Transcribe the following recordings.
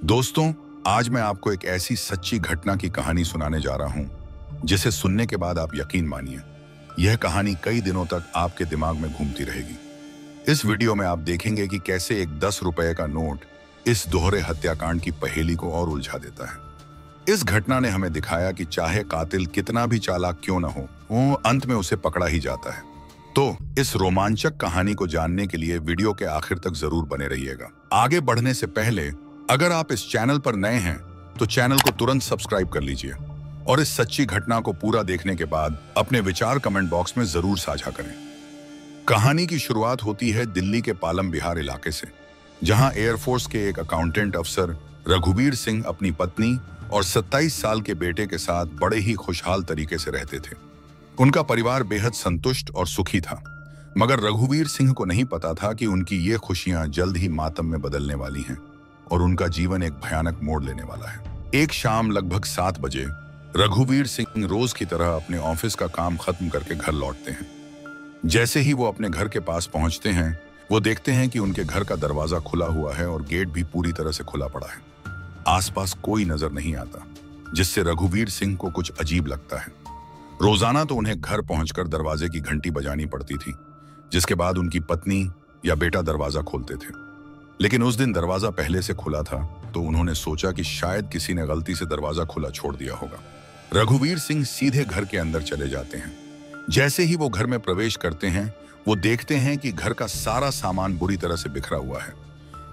दोस्तों, आज मैं आपको एक ऐसी सच्ची घटना की कहानी सुनाने जा रहा हूं जिसे सुनने के बाद आप यकीन मानिए, यह कहानी कई दिनों तक आपके दिमाग में घूमती रहेगी। इस वीडियो में आप देखेंगे कि कैसे एक 10 रुपए का नोट इस दोहरे हत्याकांड की पहेली को और उलझा देता है। इस घटना ने हमें दिखाया कि चाहे कातिल कितना भी चालाक क्यों न हो, वो अंत में उसे पकड़ा ही जाता है। तो इस रोमांचक कहानी को जानने के लिए वीडियो के आखिर तक जरूर बने रहिएगा। आगे बढ़ने से पहले अगर आप इस चैनल पर नए हैं तो चैनल को तुरंत सब्सक्राइब कर लीजिए और इस सच्ची घटना को पूरा देखने के बाद अपने विचार कमेंट बॉक्स में जरूर साझा करें। कहानी की शुरुआत होती है दिल्ली के पालम बिहार इलाके से, जहां एयरफोर्स के एक अकाउंटेंट अफसर रघुवीर सिंह अपनी पत्नी और 27 साल के बेटे के साथ बड़े ही खुशहाल तरीके से रहते थे। उनका परिवार बेहद संतुष्ट और सुखी था, मगर रघुवीर सिंह को नहीं पता था कि उनकी ये खुशियां जल्द ही मातम में बदलने वाली हैं और उनका जीवन एक भयानक मोड़ लेने वाला है। एक शाम लगभग 7 बजे रघुवीर सिंह रोज की तरह अपने ऑफिस का काम खत्म करके घर लौटते हैं। जैसे ही वो अपने घर के पास पहुंचते हैं, वो देखते हैं कि उनके घर का दरवाजा खुला हुआ है और गेट भी पूरी तरह से खुला पड़ा है। आसपास कोई नजर नहीं आता, जिससे रघुवीर सिंह को कुछ अजीब लगता है। रोजाना तो उन्हें घर पहुंचकर दरवाजे की घंटी बजानी पड़ती थी, जिसके बाद उनकी पत्नी या बेटा दरवाजा खोलते थे। लेकिन उस दिन दरवाजा पहले से खुला था, तो उन्होंने सोचा कि शायद किसी ने गलती से दरवाजा खुला छोड़ दिया होगा। रघुवीर सिंह सीधे घर के अंदर चले जाते हैं। जैसे ही वो घर में प्रवेश करते हैं, वो देखते हैं कि घर का सारा सामान बुरी तरह से बिखरा हुआ है।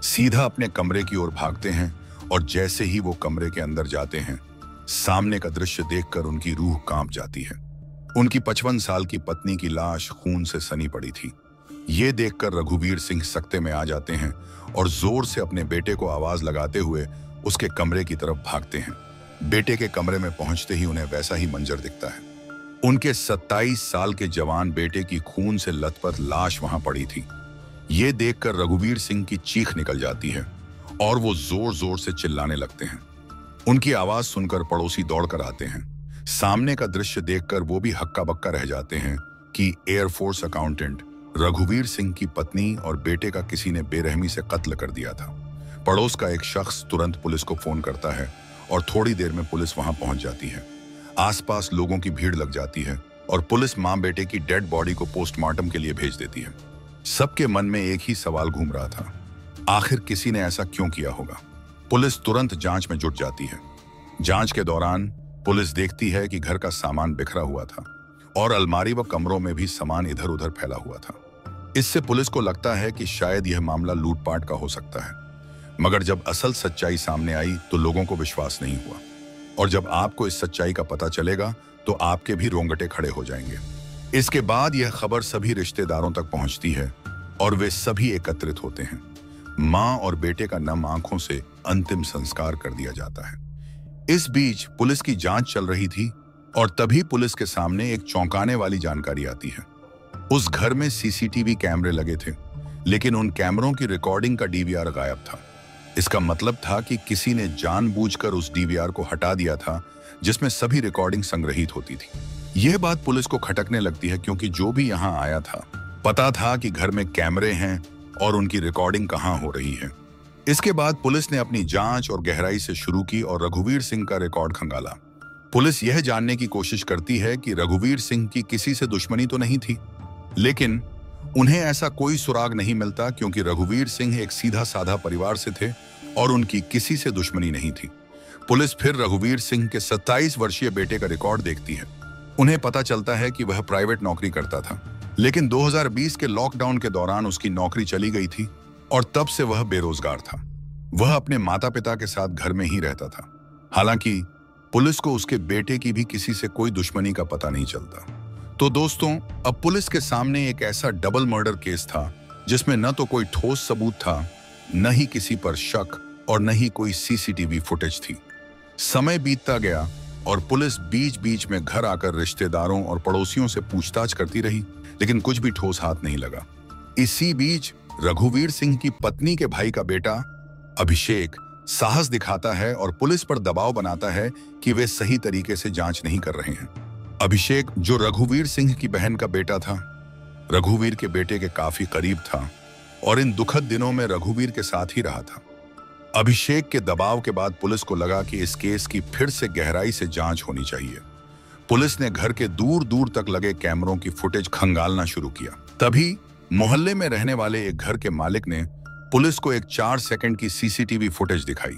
सीधा अपने कमरे की ओर भागते हैं और जैसे ही वो कमरे के अंदर जाते हैं, सामने का दृश्य देखकर उनकी रूह कांप जाती है। उनकी 55 साल की पत्नी की लाश खून से सनी पड़ी थी। ये देखकर रघुवीर सिंह सकते में आ जाते हैं और जोर से अपने बेटे को आवाज लगाते हुए उसके कमरे की तरफ भागते हैं। बेटे के कमरे में पहुंचते ही उन्हें वैसा ही मंजर दिखता है। उनके 27 साल के जवान बेटे की खून से लथपथ लाश वहां पड़ी थी। ये देखकर रघुवीर सिंह की चीख निकल जाती है और वो जोर जोर से चिल्लाने लगते हैं। उनकी आवाज सुनकर पड़ोसी दौड़कर आते हैं। सामने का दृश्य देखकर वो भी हक्का बक्का रह जाते हैं कि एयरफोर्स अकाउंटेंट रघुवीर सिंह की पत्नी और बेटे का किसी ने बेरहमी से कत्ल कर दिया था। पड़ोस का एक शख्स तुरंत पुलिस को फोन करता है और थोड़ी देर में पुलिस वहां पहुंच जाती है। आसपास लोगों की भीड़ लग जाती है और पुलिस मां बेटे की डेड बॉडी को पोस्टमार्टम के लिए भेज देती है। सबके मन में एक ही सवाल घूम रहा था, आखिर किसी ने ऐसा क्यों किया होगा। पुलिस तुरंत जांच में जुट जाती है। जांच के दौरान पुलिस देखती है कि घर का सामान बिखरा हुआ था और अलमारी व कमरों में भी सामान इधर उधर फैला हुआ था। इससे पुलिस को लगता है कि शायद यह मामला लूटपाट का हो सकता है, मगर जब असल सच्चाई सामने आई तो लोगों को विश्वास नहीं हुआ। और जब आपको इस सच्चाई का पता चलेगा तो आपके भी रोंगटे खड़े हो जाएंगे। इसके बाद यह खबर सभी रिश्तेदारों तक पहुंचती है और वे सभी एकत्रित होते हैं। मां और बेटे का नम आंखों से अंतिम संस्कार कर दिया जाता है। इस बीच पुलिस की जांच चल रही थी और तभी पुलिस के सामने एक चौंकाने वाली जानकारी आती है। उस घर में सीसीटीवी कैमरे लगे थे, लेकिन उन कैमरों की रिकॉर्डिंग का डीवीआर गायब था। इसका मतलब था कि किसी ने जानबूझकर उस डीवीआर को हटा दिया था, जिसमें सभी रिकॉर्डिंग संग्रहित होती थी। यह बात पुलिस को खटकने लगती है, क्योंकि जो भी यहां आया था पता था कि घर में कैमरे हैं और उनकी रिकॉर्डिंग कहां हो रही है। इसके बाद पुलिस ने अपनी जांच और गहराई से शुरू की और रघुवीर सिंह का रिकॉर्ड खंगाला। पुलिस यह जानने की कोशिश करती है कि रघुवीर सिंह की किसी से दुश्मनी तो नहीं थी, लेकिन उन्हें ऐसा कोई सुराग नहीं मिलता, क्योंकि रघुवीर सिंह एक सीधा साधा परिवार से थे और उनकी किसी से दुश्मनी नहीं थी। पुलिस फिर रघुवीर सिंह के 27 वर्षीय बेटे का रिकॉर्ड देखती है। उन्हें पता चलता है कि वह प्राइवेट नौकरी करता था, लेकिन 2020 के लॉकडाउन के दौरान उसकी नौकरी चली गई थी और तब से वह बेरोजगार था। वह अपने माता पिता के साथ घर में ही रहता था। हालांकि पुलिस को उसके बेटे की भी किसी से कोई दुश्मनी का पता नहीं चलता। तो दोस्तों, अब पुलिस के सामने एक ऐसा डबल मर्डर केस था जिसमें न तो कोई ठोस सबूत था, न ही किसी पर शक और न ही कोई सीसीटीवी फुटेज थी। समय बीतता गया और पुलिस बीच बीच में घर आकर रिश्तेदारों और पड़ोसियों से पूछताछ करती रही, लेकिन कुछ भी ठोस हाथ नहीं लगा। इसी बीच रघुवीर सिंह की पत्नी के भाई का बेटा अभिषेक साहस दिखाता है और पुलिस पर दबाव बनाता है कि वे सही तरीके से जांच नहीं कर रहे हैं। अभिषेक, जो रघुवीर सिंह की बहन का बेटा था, रघुवीर के बेटे के काफी करीब था और इन दुखद दिनों में रघुवीर के साथ ही रहा था। अभिषेक के दबाव के बाद पुलिस को लगा कि इस केस की फिर से गहराई से जांच होनी चाहिए। पुलिस ने घर के दूर दूर तक लगे कैमरों की फुटेज खंगालना शुरू किया। तभी मोहल्ले में रहने वाले एक घर के मालिक ने पुलिस को एक 4 सेकंड की सीसीटीवी फुटेज दिखाई।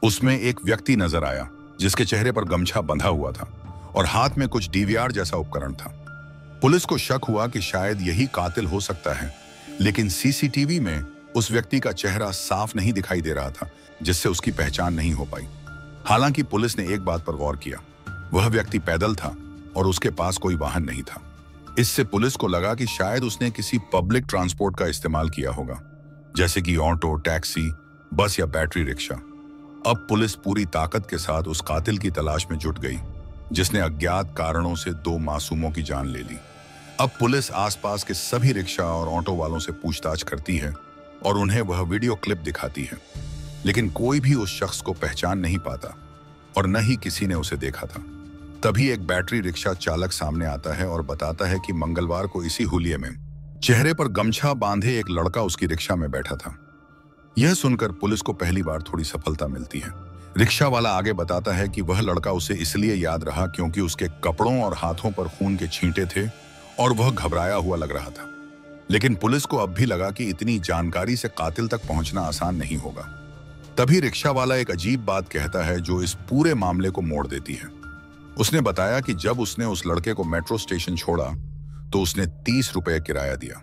उसमें एक व्यक्ति नजर आया जिसके चेहरे पर गमछा बंधा हुआ था और हाथ में कुछ डीवीआर जैसा उपकरण था। पुलिस को शक हुआ कि शायद यही कातिल हो सकता है, लेकिन सीसीटीवी में उस व्यक्ति का चेहरा साफ नहीं दिखाई दे रहा था, जिससे उसकी पहचान नहीं हो पाई। हालांकि पुलिस ने एक बात पर गौर किया, वह व्यक्ति पैदल था और उसके पास कोई वाहन नहीं था। इससे पुलिस को लगा कि शायद उसने किसी पब्लिक ट्रांसपोर्ट का इस्तेमाल किया होगा, जैसे कि ऑटो, टैक्सी, बस या बैटरी रिक्शा। अब पुलिस पूरी ताकत के साथ उस कातिल की तलाश में जुट गई, जिसने अज्ञात कारणों से 2 मासूमों की जान ले ली। अब पुलिस आसपास के सभी रिक्शा और ऑटो वालों से पूछताछ करती है और उन्हें वह वीडियो क्लिप दिखाती है, लेकिन कोई भी उस शख्स को पहचान नहीं पाता और न ही किसी ने उसे देखा था। तभी एक बैटरी रिक्शा चालक सामने आता है और बताता है कि मंगलवार को इसी हुलिये में चेहरे पर गमछा बांधे एक लड़का उसकी रिक्शा में बैठा था। यह सुनकर पुलिस को पहली बार थोड़ी सफलता मिलती है। रिक्शा वाला आगे बताता है कि वह लड़का उसे इसलिए याद रहा क्योंकि उसके कपड़ों और हाथों पर खून के छींटे थे और वह घबराया हुआ लग रहा था। लेकिन पुलिस को अब भी लगा कि इतनी जानकारी से कातिल तक पहुंचना आसान नहीं होगा। तभी रिक्शा वाला एक अजीब बात कहता है जो इस पूरे मामले को मोड़ देती है। उसने बताया कि जब उसने उस लड़के को मेट्रो स्टेशन छोड़ा तो उसने 30 रुपए किराया दिया,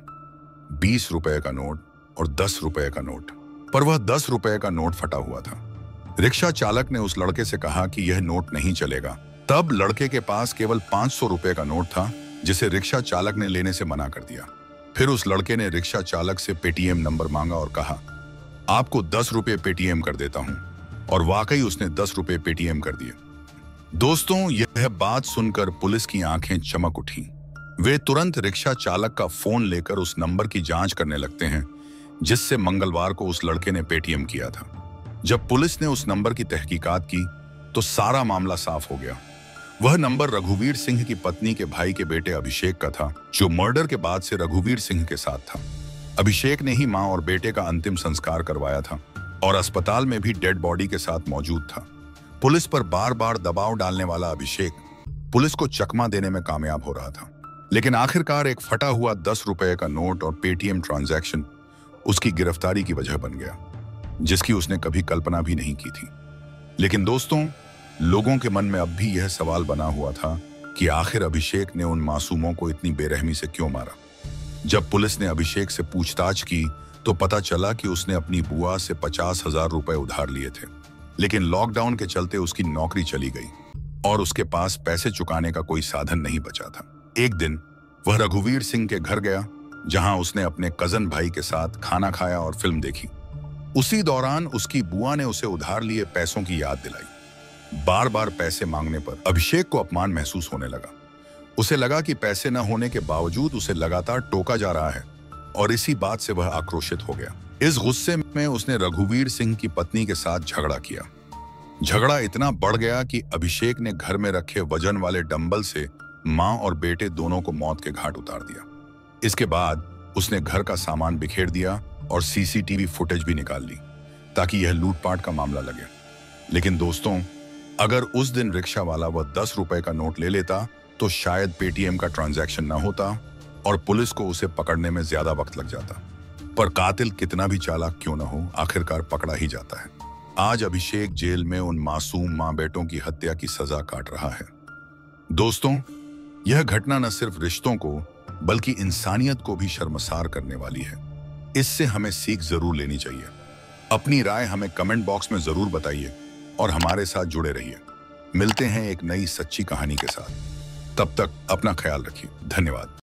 20 रुपए का नोट और 10 रुपए का नोट, पर वह 10 रुपए का नोट फटा हुआ था। रिक्शा चालक ने उस लड़के से कहा कि यह नोट नहीं चलेगा। तब लड़के के पास केवल 500 रुपए का नोट था, जिसे रिक्शा चालक ने लेने से मना कर दिया। फिर उस लड़के ने रिक्शा चालक से पेटीएम नंबर मांगा और कहा, आपको 10 रुपए पेटीएम कर देता हूं। और वाकई उसने 10 रुपए पेटीएम कर दिए। दोस्तों, यह बात सुनकर पुलिस की आंखें चमक उठी। वे तुरंत रिक्शा चालक का फोन लेकर उस नंबर की जांच करने लगते हैं जिससे मंगलवार को उस लड़के ने पेटीएम किया था। जब पुलिस ने उस नंबर की तहकीकात की तो सारा मामला साफ हो गया। वह नंबर रघुवीर सिंह की पत्नी के भाई के बेटे अभिषेक का था, जो मर्डर के बाद से रघुवीर सिंह के साथ था। अभिषेक ने ही मां और बेटे का अंतिम संस्कार करवाया था और अस्पताल में भी डेड बॉडी के साथ मौजूद था। पुलिस पर बार बार दबाव डालने वाला अभिषेक पुलिस को चकमा देने में कामयाब हो रहा था, लेकिन आखिरकार एक फटा हुआ 10 रुपए का नोट और पेटीएम ट्रांजैक्शन उसकी गिरफ्तारी की वजह बन गया, जिसकी उसने कभी कल्पना भी नहीं की थी। लेकिन दोस्तों, लोगों के मन में अब भी यह सवाल बना हुआ था कि आखिर अभिषेक ने उन मासूमों को इतनी बेरहमी से क्यों मारा। जब पुलिस ने अभिषेक से पूछताछ की तो पता चला कि उसने अपनी बुआ से 50,000 रुपए उधार लिए थे, लेकिन लॉकडाउन के चलते उसकी नौकरी चली गई और उसके पास पैसे चुकाने का कोई साधन नहीं बचा था। एक दिन वह रघुवीर सिंह के घर गया, जहां उसने अपने कजन भाई के साथ खाना खाया और फिल्म देखी। उसी दौरान उसकी बुआ ने उसे उधार लिए पैसों की याद दिलाई। बार बार पैसे मांगने पर अभिषेक को अपमान महसूस होने लगा। उसे लगा कि पैसे न होने के बावजूद उसे लगातार टोका जा रहा है और इसी बात से वह आक्रोशित हो गया। इस गुस्से में उसने रघुवीर सिंह की पत्नी के साथ झगड़ा किया। झगड़ा इतना बढ़ गया कि अभिषेक ने घर में रखे वजन वाले डंबल से मां और बेटे दोनों को मौत के घाट उतार दिया। इसके बाद उसने घर का सामान बिखेर दिया और सीसीटीवी फुटेज भी निकाल ली ताकि यह लूटपाट का मामला लगे। लेकिन दोस्तों, अगर उस दिन रिक्शा वाला वह 10 रुपए का नोट ले लेता तो शायद पेटीएम का ट्रांजैक्शन ना होता और पुलिस को उसे पकड़ने में ज्यादा वक्त लग जाता। पर कातिल कितना भी चालाक क्यों ना हो, आखिरकार पकड़ा ही जाता है। आज अभिषेक जेल में उन मासूम मां बेटों की हत्या की सजा काट रहा है। दोस्तों, यह घटना न सिर्फ रिश्तों को बल्कि इंसानियत को भी शर्मसार करने वाली है। इससे हमें सीख जरूर लेनी चाहिए। अपनी राय हमें कमेंट बॉक्स में जरूर बताइए और हमारे साथ जुड़े रहिए। मिलते हैं एक नई सच्ची कहानी के साथ। तब तक अपना ख्याल रखिए। धन्यवाद।